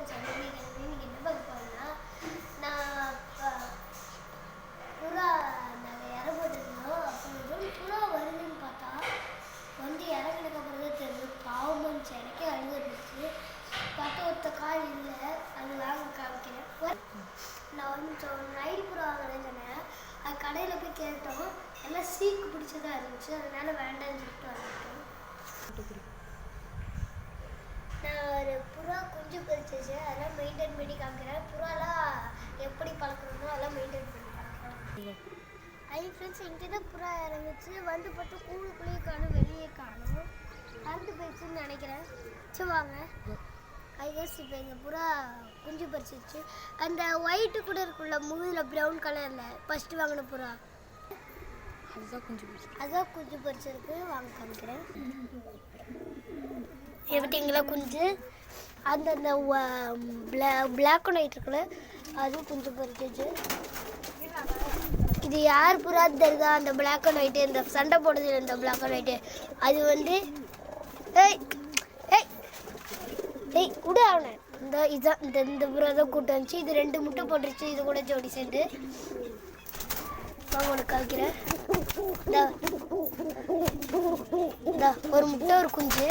Friends இன்னைக்கு என்ன பார்க்க போறோம்னா நான் புறா நாங்கள் இறப்பட்டுருந்தோம். அப்போ புறா வருதுன்னு பார்த்தா வந்து இறங்கினதுக்கு அப்புறம் தான் தெரிஞ்சு பாவம் எனக்கே அழுதுருந்துச்சு. பார்த்தா ஒருத்த கால் இல்லை, அது வாங்க காமிக்கிறேன். நான் வந்து நைட் புறா வாங்கினேன்னு சொன்னேன். அது கடையில் போய் கேட்டோம், எல்லாம் சீக்கு பிடிச்சதாக இருந்துச்சு, அதனால வேண்டாம்னு சொல்லிட்டு வந்துட்டோம். நான் ஒரு புறா குஞ்சு பறிச்சிச்சு, அதெல்லாம் மெயின்டைன் பண்ணி காமிக்கிறேன். புறாலாம் எப்படி பழக்கணுமோ அதெல்லாம் மெயின்டைன் பண்ணி காமிக்கிறேன். ஃப்ரெண்ட்ஸ், இங்கே தான் புறா இறங்குச்சு. வந்து பார்த்தா கூழுக்குள்ளேயே காணும், வெளியே காணும். கரண்டு போயிடுச்சுன்னு நினைக்கிறேன். சரி வாங்க. ஐஎஸ் இப்போ எங்கள் புறா குஞ்சு பறிச்சிச்சு. அந்த ஒயிட்டு கூட இருக்குள்ள முதுகில் ப்ரௌன் கலரில் ஃபஸ்ட்டு வாங்கின புறா அதுதான் குஞ்சு பறிச்சிருக்கு. வாங்க காமிக்கிறேன். எப்படிங்களா குஞ்சு அந்த பிளாக் அண்ட் ஒயிட் இருக்குல்ல, அதுவும் குஞ்சு பறிச்சிச்சு. இது யார் புறான்னு தெரியுதா? அந்த பிளாக் அண்ட் ஒயிட்டு, இந்த சண்டை போடுறது இந்த பிளாக் அண்ட் ஒயிட்டு, அது வந்து ஏய் ஏய் ஏய் விடு அவனை. இதுதான் இந்த புறா தான் கூட்டு வந்துச்சு. இது 2 முட்டை போட்டுருச்சு. இது கூட ஜோடி சேர்ந்து உனக்கு காமிக்கிறேன். இந்த ஒரு முட்டை ஒரு குஞ்சு.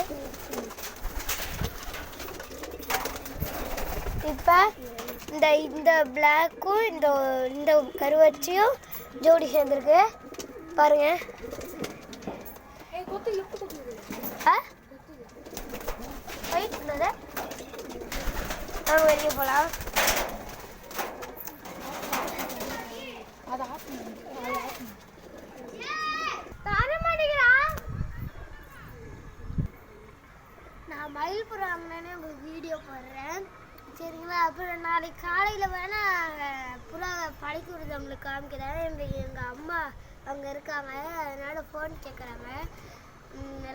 இப்போ இந்த பிளாக்கும் இந்த கருவச்சியும் ஜோடி சேர்ந்துருக்கு பாருங்க. வெளியே போகலாம். நான் மயில் புறா வாங்கினேன்னு உங்களுக்கு வீடியோ போடுறேன், சரிங்களா? அப்புறம் நாளைக்கு காலையில் வேணால் புறாவை படைக்க விடுறது உங்களுக்கு காமிக்கிறேன். எங்கள் அம்மா அங்கே இருக்காங்க, அதனால் ஃபோன் கேட்குறாங்க.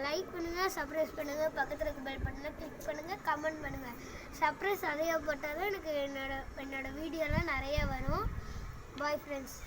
லைக் பண்ணுங்கள், சப்ஸ்கிரைப் பண்ணுங்கள், பக்கத்தில் இருக்க பெல் பட்டனை கிளிக் பண்ணுங்கள், கமெண்ட் பண்ணுங்கள். சப்ஸ்கிரைப் நிறையா போட்டால் தான் எனக்கு என்னோடய வீடியோலாம் நிறையா வரும். Bye friends.